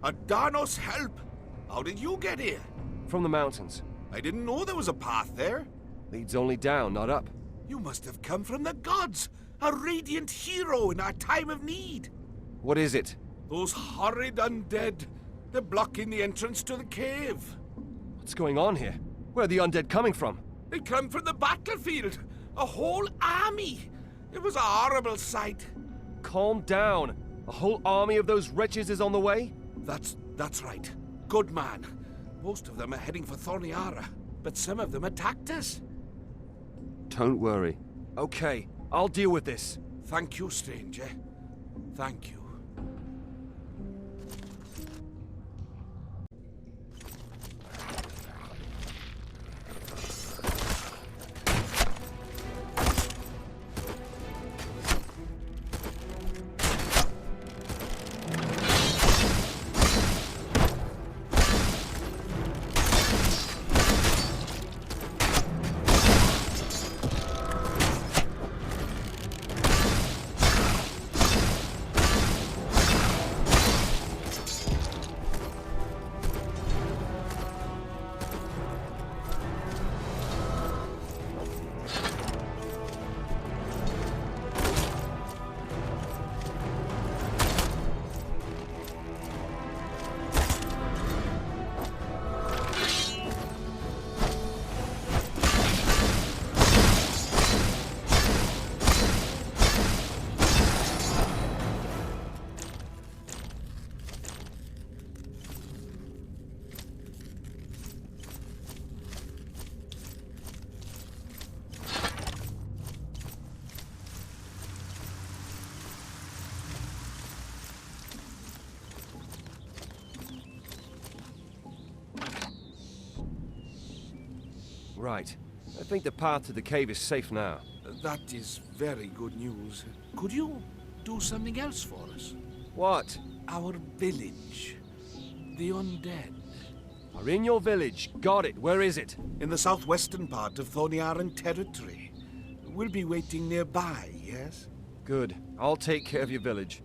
Adanos, help! How did you get here? From the mountains. I didn't know there was a path there. Leads only down, not up. You must have come from the gods, a radiant hero in our time of need. What is it? Those horrid undead. They're blocking the entrance to the cave. What's going on here? Where are the undead coming from? They come from the battlefield. A whole army. It was a horrible sight. Calm down. A whole army of those wretches is on the way? That's right. Good man. Most of them are heading for Thorniara, but some of them attacked us. Don't worry. Okay, I'll deal with this. Thank you, stranger. Thank you. Right. I think the path to the cave is safe now. That is very good news. Could you do something else for us? What? Our village. The undead. Are in your village. Got it. Where is it? In the southwestern part of Thorniaran territory. We'll be waiting nearby, yes? Good. I'll take care of your village.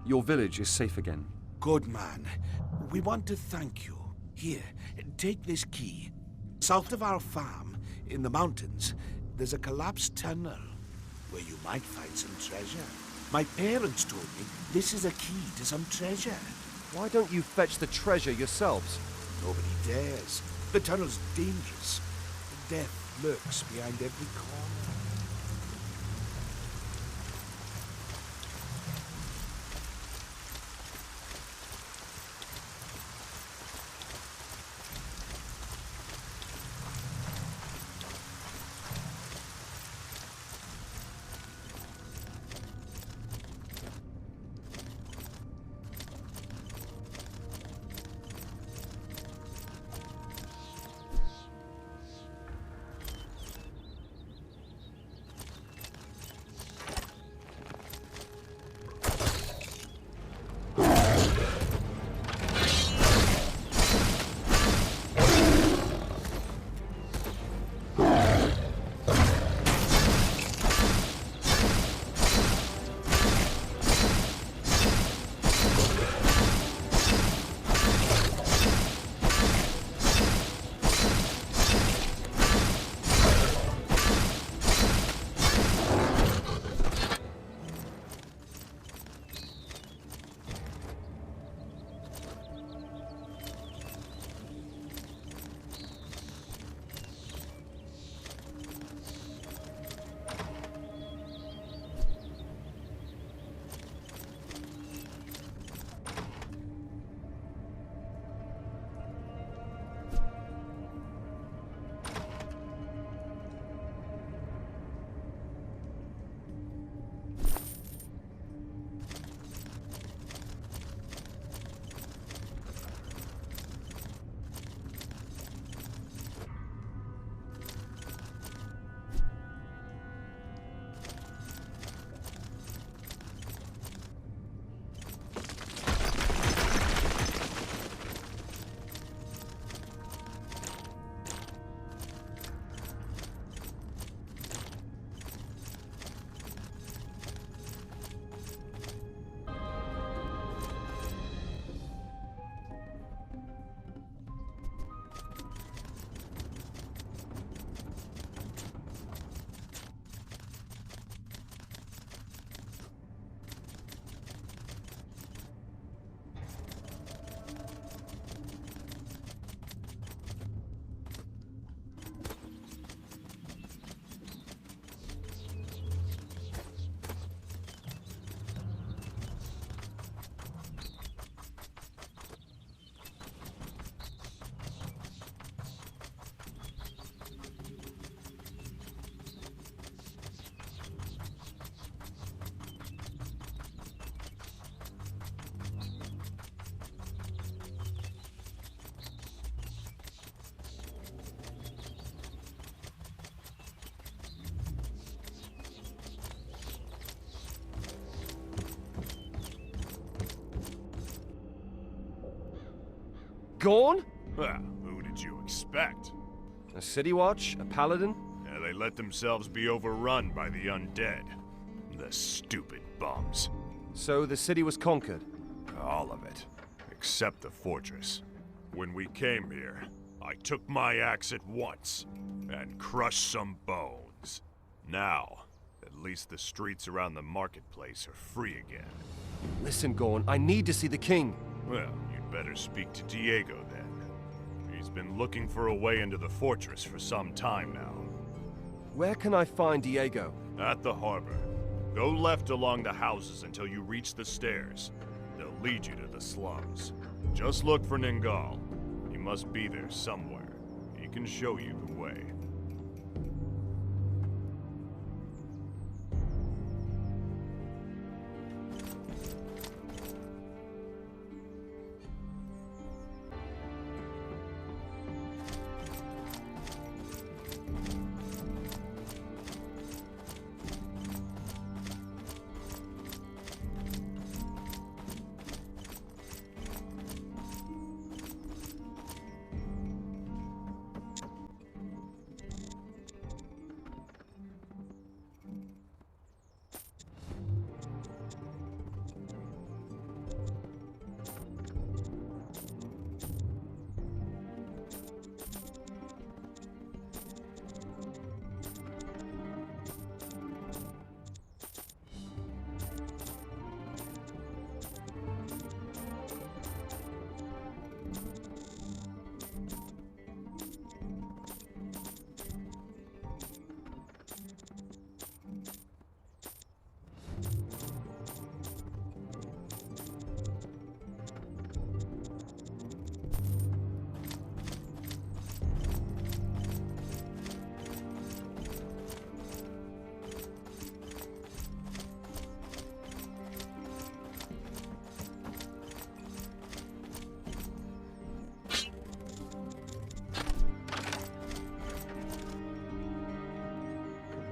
Your village is safe again. Good man. We want to thank you. Here, take this key. South of our farm, in the mountains, there's a collapsed tunnel where you might find some treasure. My parents told me this is a key to some treasure. Why don't you fetch the treasure yourselves? Nobody dares. The tunnel's dangerous. Death lurks behind every corner. Gone? Well, who did you expect? A city watch? A paladin? Yeah, they let themselves be overrun by the undead. The stupid bums. So the city was conquered? All of it. Except the fortress. When we came here, I took my axe at once and crushed some bones. Now, at least the streets around the marketplace are free again. Listen, Gorn, I need to see the king. Well, you'd better speak to Diego then. He's been looking for a way into the fortress for some time now. Where can I find Diego? At the harbor. Go left along the houses until you reach the stairs. They'll lead you to the slums. Just look for Ningal. He must be there somewhere. He can show you the way.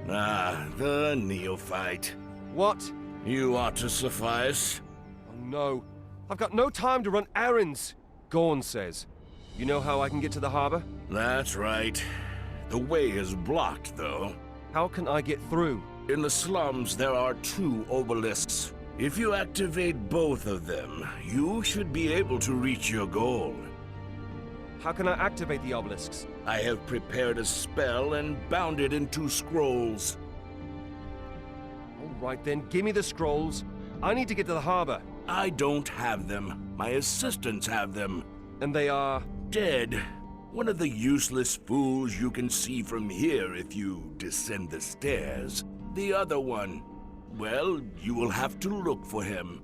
Ah, the neophyte. What? You ought to suffice. Oh no. I've got no time to run errands, Gorn says. You know how I can get to the harbor? That's right. The way is blocked, though. How can I get through? In the slums, there are 2 obelisks. If you activate both of them, you should be able to reach your goal. How can I activate the obelisks? I have prepared a spell and bound it in 2 scrolls. All right then, give me the scrolls. I need to get to the harbor. I don't have them. My assistants have them. And they are... Dead. One of the useless fools you can see from here if you descend the stairs. The other one, well, you will have to look for him.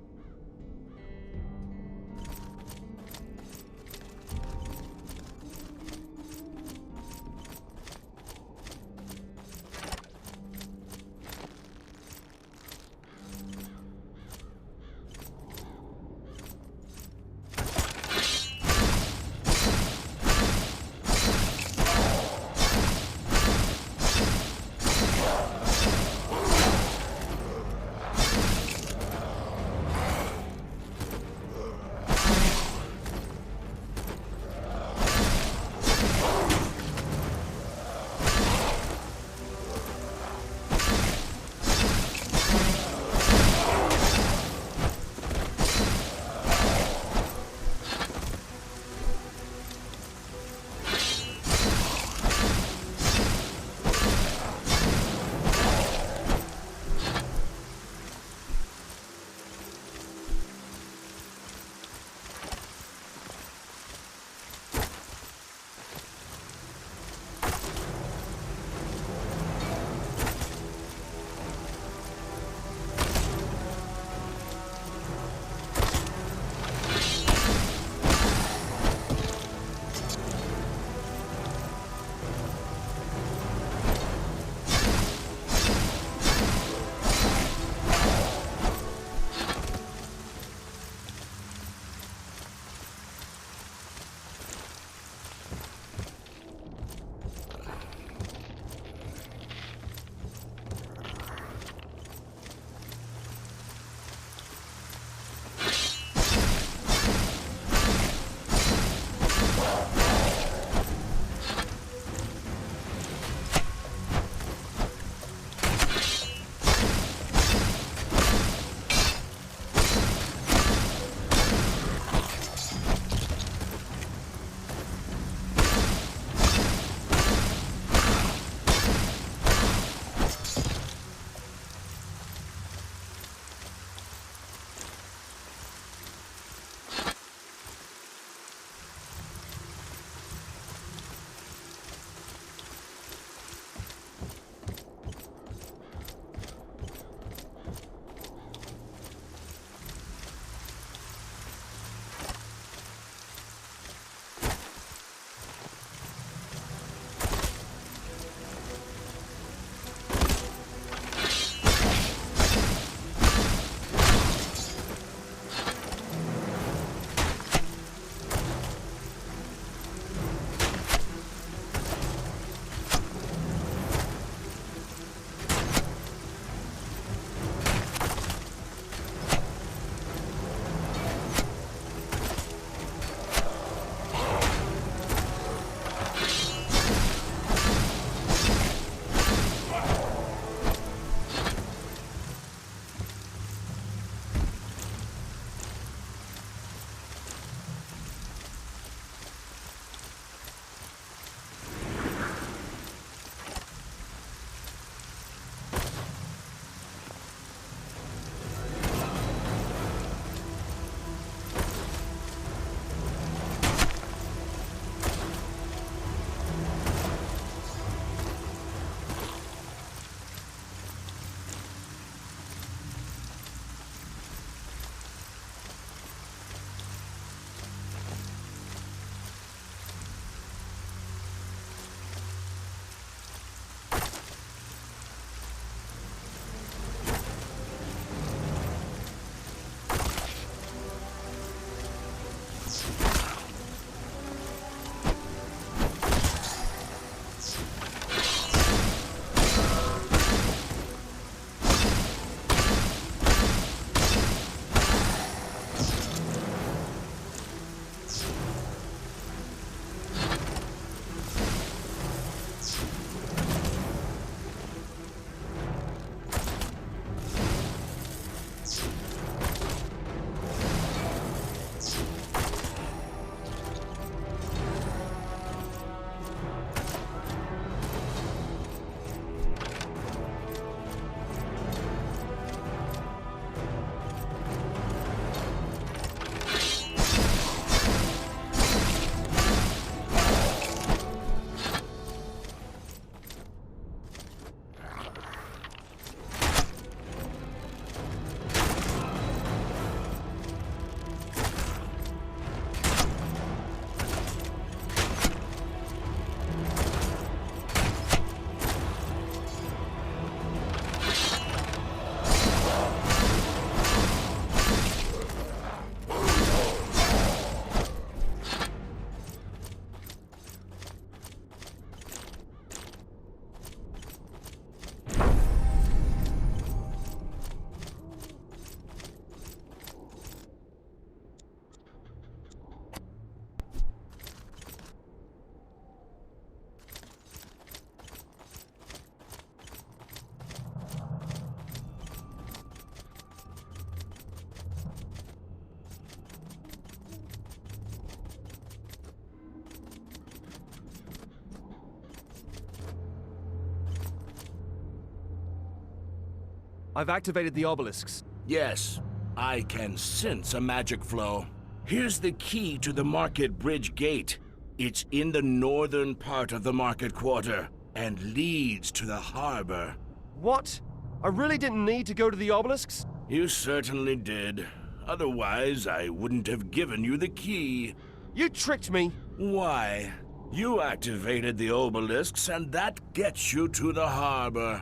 I've activated the obelisks. Yes, I can sense a magic flow. Here's the key to the Market Bridge Gate. It's in the northern part of the market quarter and leads to the harbor. What? I really didn't need to go to the obelisks? You certainly did. Otherwise, I wouldn't have given you the key. You tricked me! Why? You activated the obelisks, and that gets you to the harbor.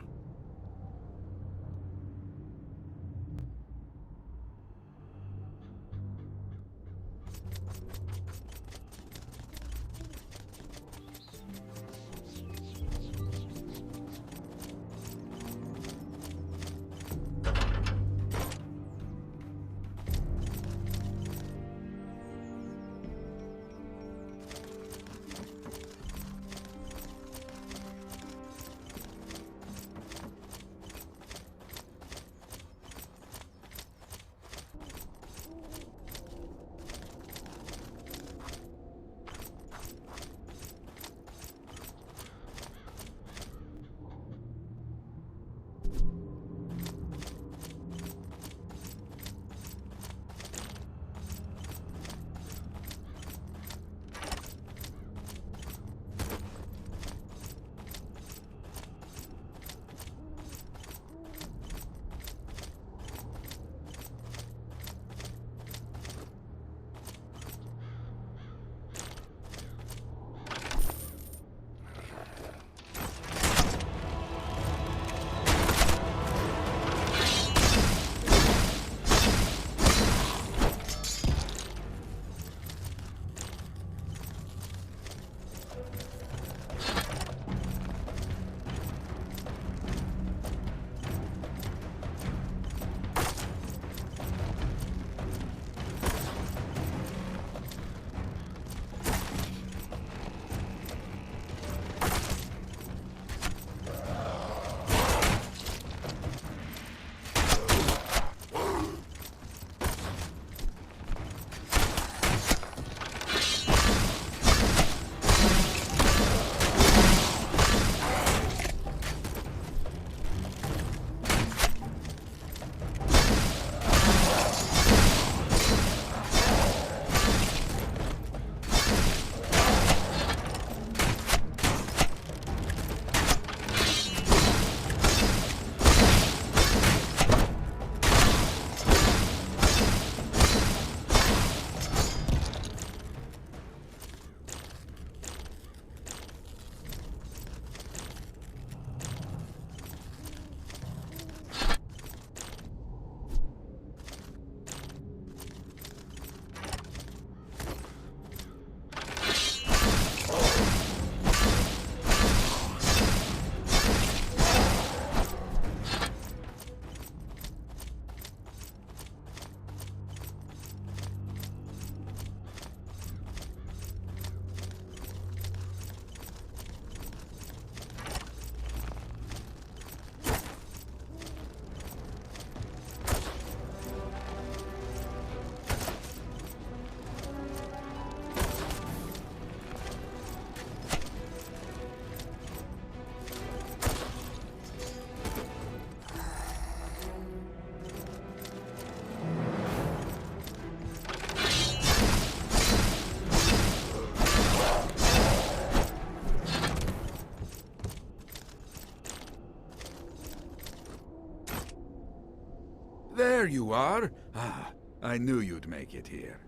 There you are. Ah, I knew you'd make it here.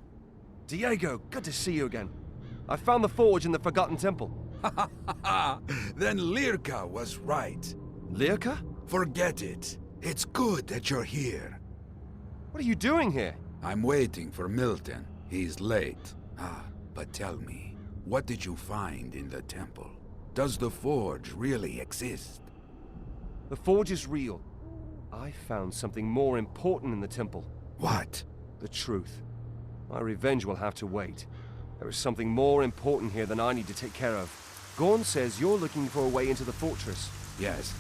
Diego, good to see you again. I found the forge in the Forgotten Temple. Then Lirka was right. Lirka? Forget it. It's good that you're here. What are you doing here? I'm waiting for Milton. He's late. But tell me, what did you find in the temple? Does the forge really exist? The forge is real. I found something more important in the temple. What? The truth. My revenge will have to wait. There is something more important here than I need to take care of. Gorn says you're looking for a way into the fortress. Yes.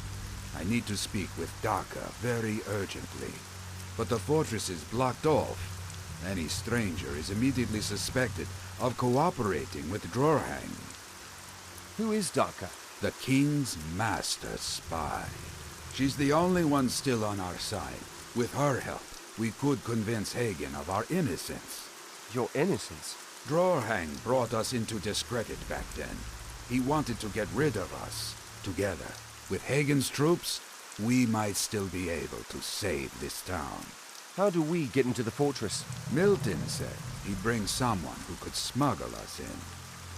I need to speak with Daka very urgently. But the fortress is blocked off. Any stranger is immediately suspected of cooperating with Drorhang, Who is Daka? the king's master spy. She's the only one still on our side. With her help, we could convince Hagen of our innocence. Your innocence? Drorhang brought us into discredit back then. He wanted to get rid of us. Together, with Hagen's troops, we might still be able to save this town. How do we get into the fortress? Milton said he'd bring someone who could smuggle us in.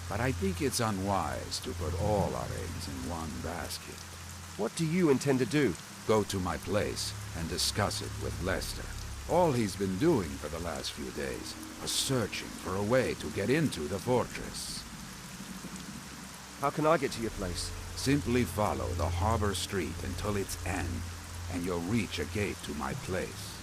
But I think it's unwise to put all our eggs in one basket. What do you intend to do? Go to my place and discuss it with Lester. All he's been doing for the last few days was searching for a way to get into the fortress. How can I get to your place? Simply follow the harbor street until its end, and you'll reach a gate to my place.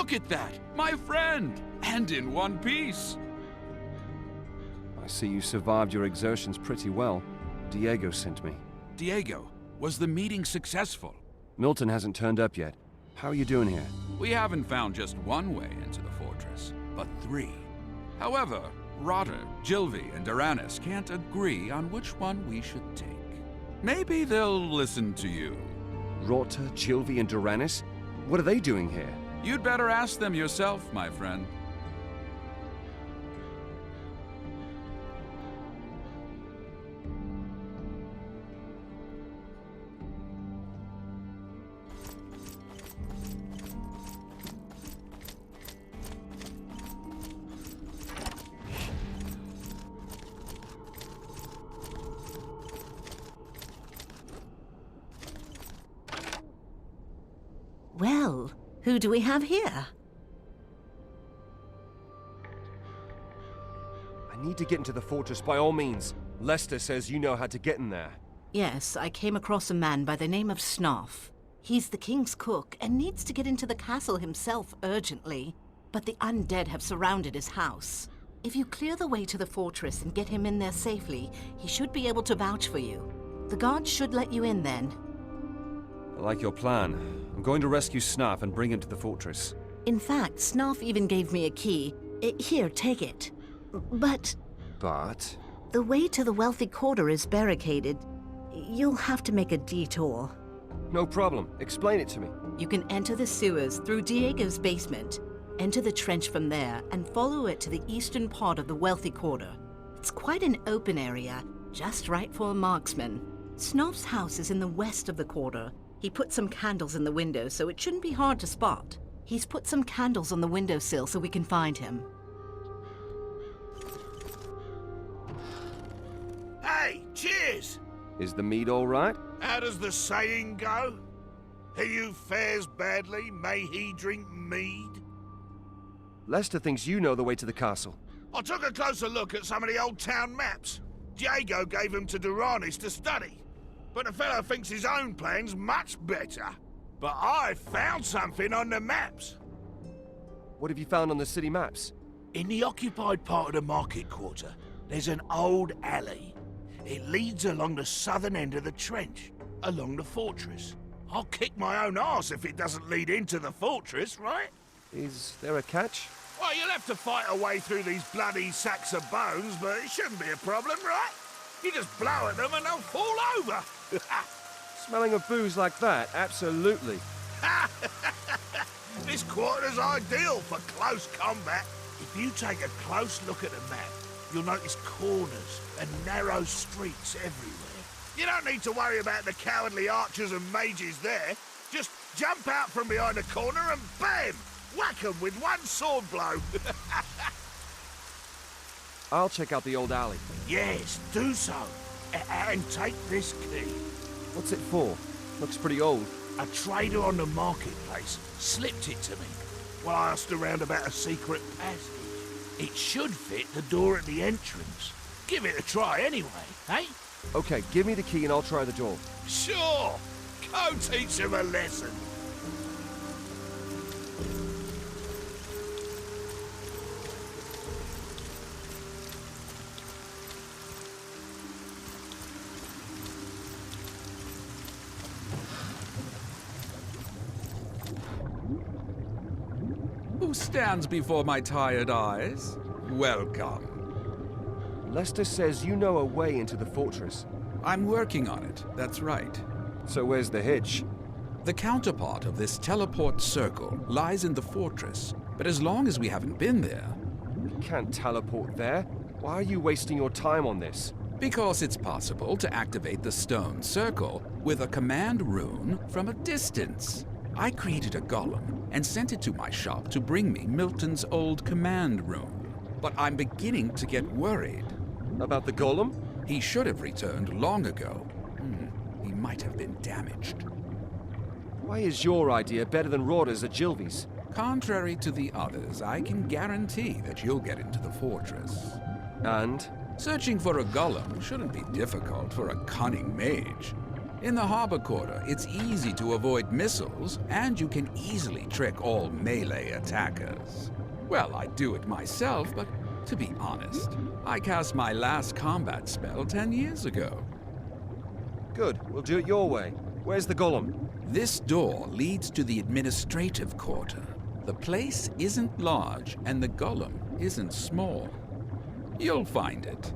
Look at that! My friend! And in one piece! I see you survived your exertions pretty well. Diego sent me. Diego, was the meeting successful? Milton hasn't turned up yet. How are you doing here? We haven't found just one way into the fortress, but three. However, Rotter, Gilvi, and Duranis can't agree on which one we should take. Maybe they'll listen to you. Rota, Gilvi, and Duranis? What are they doing here? You'd better ask them yourself, my friend. Who do we have here? I need to get into the fortress by all means. Lester says you know how to get in there. Yes, I came across a man by the name of Snarf. He's the king's cook and needs to get into the castle himself urgently. But the undead have surrounded his house. If you clear the way to the fortress and get him in there safely, he should be able to vouch for you. The guards should let you in then. I like your plan. I'm going to rescue Snarf and bring him to the fortress. In fact, Snarf even gave me a key. Here, take it. But But? the way to the wealthy quarter is barricaded. You'll have to make a detour. No problem. Explain it to me. You can enter the sewers through Diego's basement, enter the trench from there, and follow it to the eastern part of the wealthy quarter. It's quite an open area, just right for a marksman. Snarf's house is in the west of the quarter. He put some candles in the window, so it shouldn't be hard to spot. He's put some candles on the windowsill so we can find him. Hey, cheers! Is the mead all right? How does the saying go? He who fares badly, may he drink mead? Lester thinks you know the way to the castle. I took a closer look at some of the old town maps. Diego gave them to Duranis to study. But the fellow thinks his own plan's much better. But I found something on the maps. What have you found on the city maps? In the occupied part of the market quarter, there's an old alley. It leads along the southern end of the trench, along the fortress. I'll kick my own arse if it doesn't lead into the fortress, right? Is there a catch? Well, you'll have to fight a way through these bloody sacks of bones, but it shouldn't be a problem, right? You just blow at them and they'll fall over. Smelling of booze like that, absolutely. This quarter's ideal for close combat. If you take a close look at the map, you'll notice corners and narrow streets everywhere. You don't need to worry about the cowardly archers and mages there. Just jump out from behind a corner and bam! Whack 'em with one sword blow. I'll check out the old alley. Yes, do so. And take this key. What's it for? Looks pretty old. A trader on the marketplace slipped it to me while I asked around about a secret passage. It should fit the door at the entrance. Give it a try anyway, eh? Okay, give me the key and I'll try the door. Sure. Go teach him a lesson. Who stands before my tired eyes? Welcome. Lester says you know a way into the fortress. I'm working on it, that's right. So where's the hitch? The counterpart of this teleport circle lies in the fortress, but as long as we haven't been there... We can't teleport there. Why are you wasting your time on this? Because it's possible to activate the stone circle with a command rune from a distance. I created a golem and sent it to my shop to bring me Milton's old command rune. But I'm beginning to get worried. About the golem? He should have returned long ago. He might have been damaged. Why is your idea better than Rorda's at Gilvy's? Contrary to the others, I can guarantee that you'll get into the fortress. And? Searching for a golem shouldn't be difficult for a cunning mage. In the harbor quarter, it's easy to avoid missiles, and you can easily trick all melee attackers. Well, I do it myself, but to be honest, I cast my last combat spell 10 years ago. Good, we'll do it your way. Where's the golem? This door leads to the administrative quarter. The place isn't large, and the golem isn't small. You'll find it.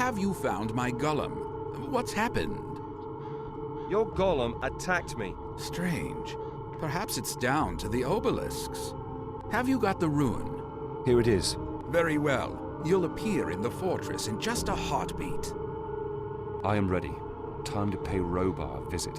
have you found my golem? What's happened? Your golem attacked me. Strange. Perhaps it's down to the obelisks. Have you got the rune? Here it is. Very well. You'll appear in the fortress in just a heartbeat. I am ready. Time to pay Robar a visit.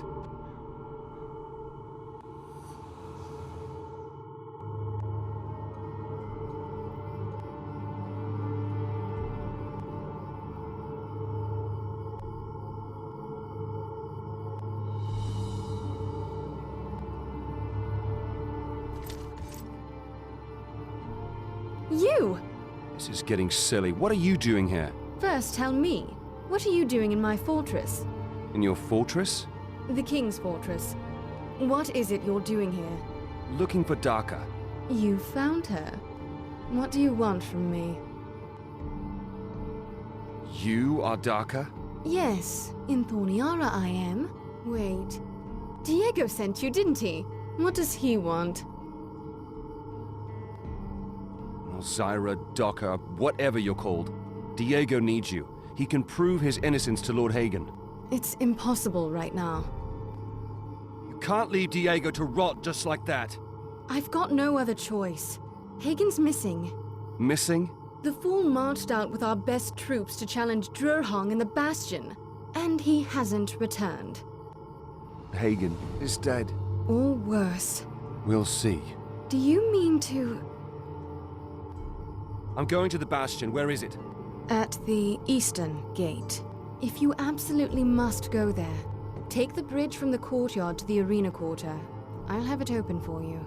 You! This is getting silly. What are you doing here? First, tell me, what are you doing in my fortress? In your fortress? The King's fortress. What is it you're doing here? Looking for Daka. You found her. What do you want from me? You are Daka? Yes, in Thorniara I am. Wait. Diego sent you, didn't he? What does he want? Zyra, Daka, whatever you're called. Diego needs you. He can prove his innocence to Lord Hagen. It's impossible right now. You can't leave Diego to rot just like that. I've got no other choice. Hagen's missing. Missing? The Fool marched out with our best troops to challenge Drurhong in the Bastion, and he hasn't returned. Hagen is dead. Or worse. We'll see. Do you mean to... I'm going to the Bastion. Where is it? At the eastern gate. If you absolutely must go there, take the bridge from the courtyard to the arena quarter. I'll have it open for you.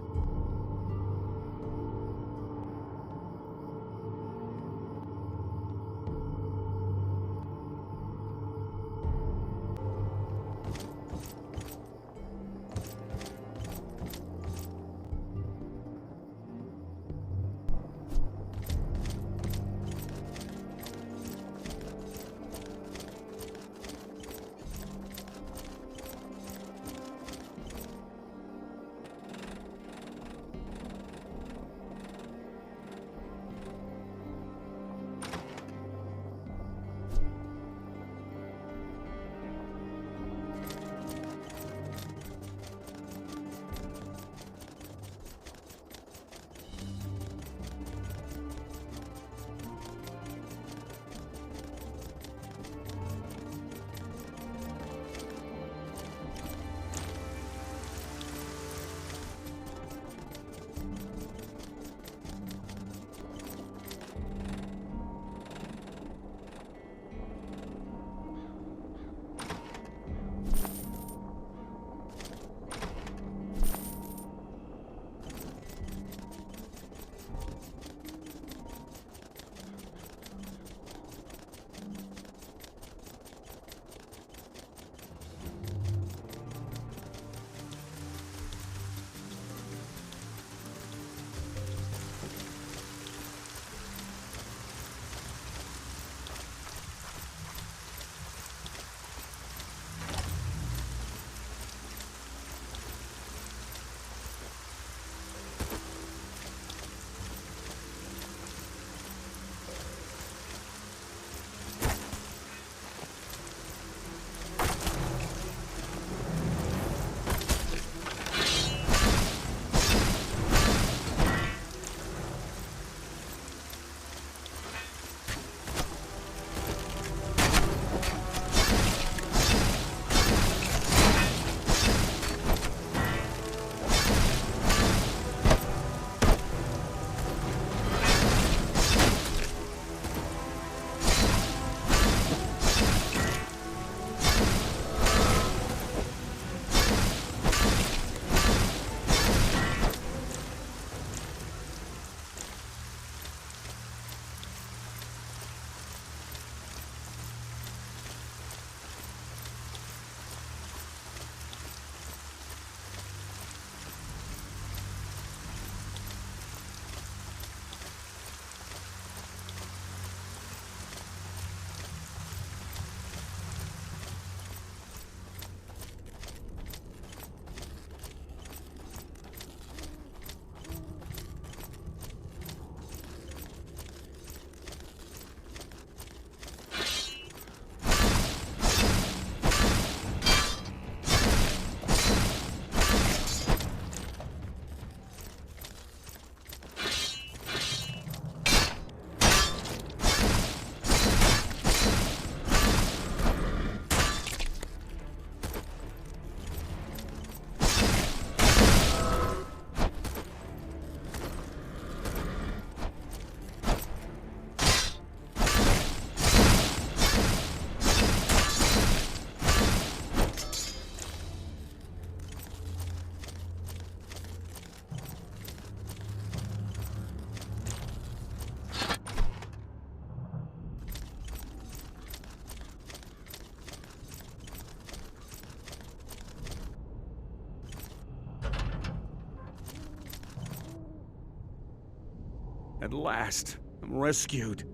At last, I'm rescued.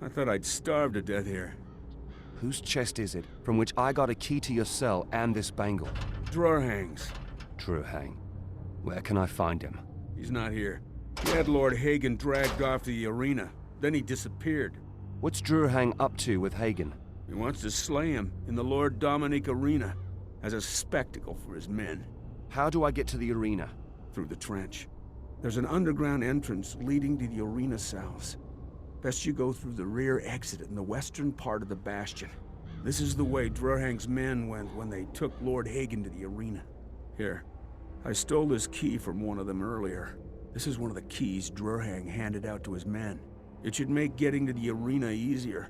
I thought I'd starve to death here. Whose chest is it from which I got a key to your cell and this bangle? Drurhang's. Drurhang. Where can I find him? He's not here. He had Lord Hagen dragged off to the arena. Then he disappeared. What's Drurhang up to with Hagen? He wants to slay him in the Lord Dominic arena as a spectacle for his men. How do I get to the arena? Through the trench. There's an underground entrance leading to the arena cells. Best you go through the rear exit in the western part of the bastion. This is the way Drurhang's men went when they took Lord Hagen to the arena. Here, I stole this key from one of them earlier. This is one of the keys Drurhang handed out to his men. It should make getting to the arena easier.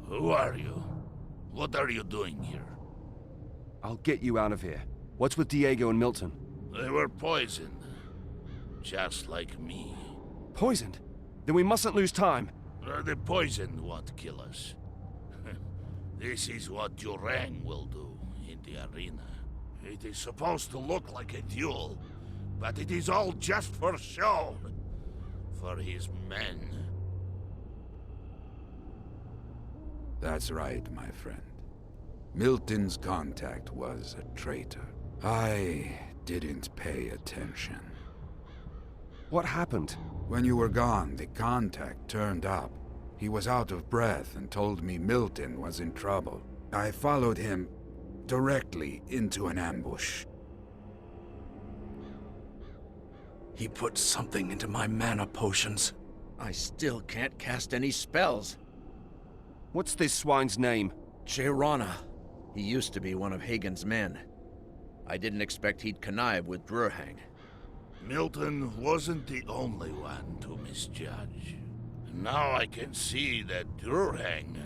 Who are you? What are you doing here? I'll get you out of here. What's with Diego and Milton? They were poisoned. Just like me. Poisoned? Then we mustn't lose time. The poison won't kill us. This is what Drurhang will do in the arena. It is supposed to look like a duel, but it is all just for show. For his men. That's right, my friend. Milton's contact was a traitor. I didn't pay attention. What happened? When you were gone, the contact turned up. He was out of breath and told me Milton was in trouble. I followed him directly into an ambush. He put something into my mana potions. I still can't cast any spells. What's this swine's name? Jairana. He used to be one of Hagen's men. I didn't expect he'd connive with Drurhang. Milton wasn't the only one to misjudge. Now I can see that Drurhang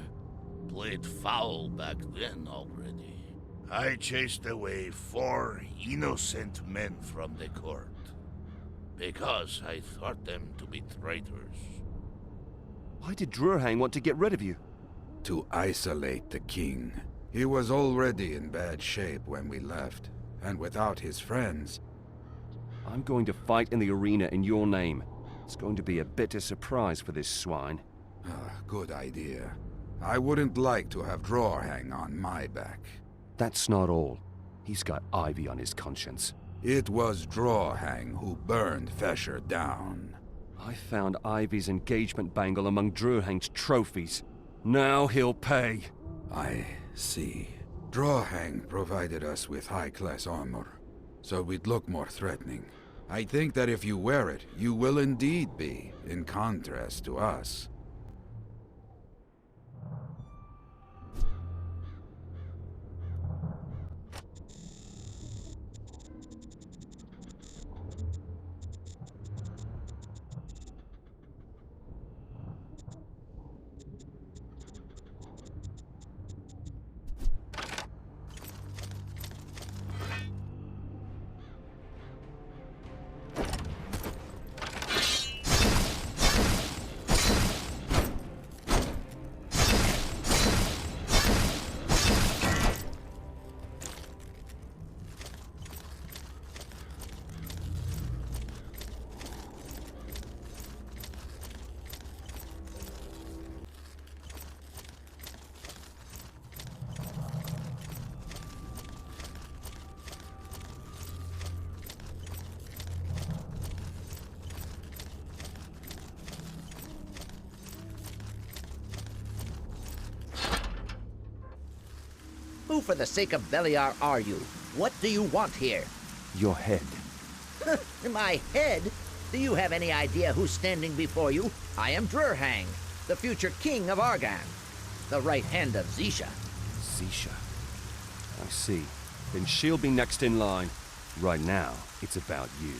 played foul back then already. I chased away 4 innocent men from the court, because I thought them to be traitors. Why did Drurhang want to get rid of you? To isolate the king. He was already in bad shape when we left, and without his friends... I'm going to fight in the arena in your name. It's going to be a bitter surprise for this swine. Good idea. I wouldn't like to have Drurhang on my back. That's not all. He's got Ivy on his conscience. It was Drurhang who burned Fesher down. I found Ivy's engagement bangle among Drurhang's trophies. Now he'll pay. I see. Drurhang provided us with high-class armor. so we'd look more threatening. I think that if you wear it, you will indeed be, in contrast to us. Who for the sake of Beliar are you? What do you want here? Your head. My head? Do you have any idea who's standing before you? I am Drurhang, the future king of Argan, the right hand of Zisha. Zisha. I see. Then she'll be next in line. Right now, it's about you.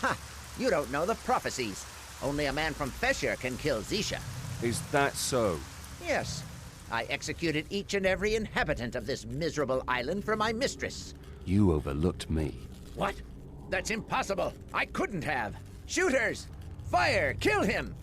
Ha! You don't know the prophecies. Only a man from Fesher can kill Zisha. Is that so? Yes. I executed each and every inhabitant of this miserable island for my mistress. You overlooked me. What? That's impossible. I couldn't have. Shooters! Fire! Kill him!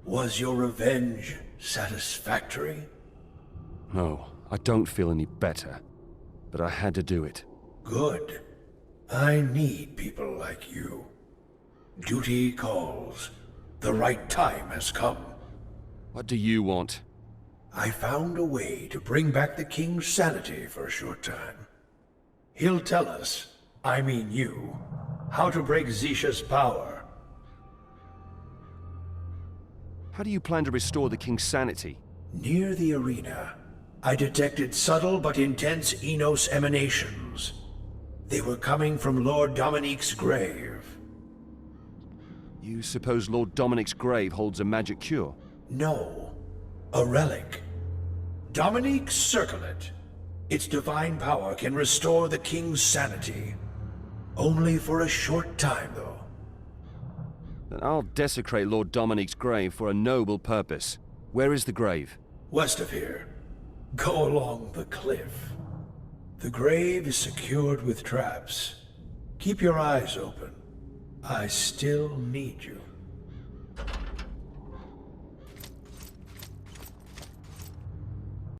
Was your revenge satisfactory? No, I don't feel any better. But I had to do it. Good. I need people like you. Duty calls. The right time has come. What do you want? I found a way to bring back the king's sanity for a short time. He'll tell us, I mean you, how to break Zisha's power. How do you plan to restore the king's sanity? Near the arena, I detected subtle but intense Enos emanations. They were coming from Lord Dominique's grave. You suppose Lord Dominic's grave holds a magic cure? No, a relic. Dominique's circlet. Its divine power can restore the king's sanity. Only for a short time, though. Then I'll desecrate Lord Dominic's grave for a noble purpose. Where is the grave? West of here. Go along the cliff. The grave is secured with traps. Keep your eyes open. I still need you.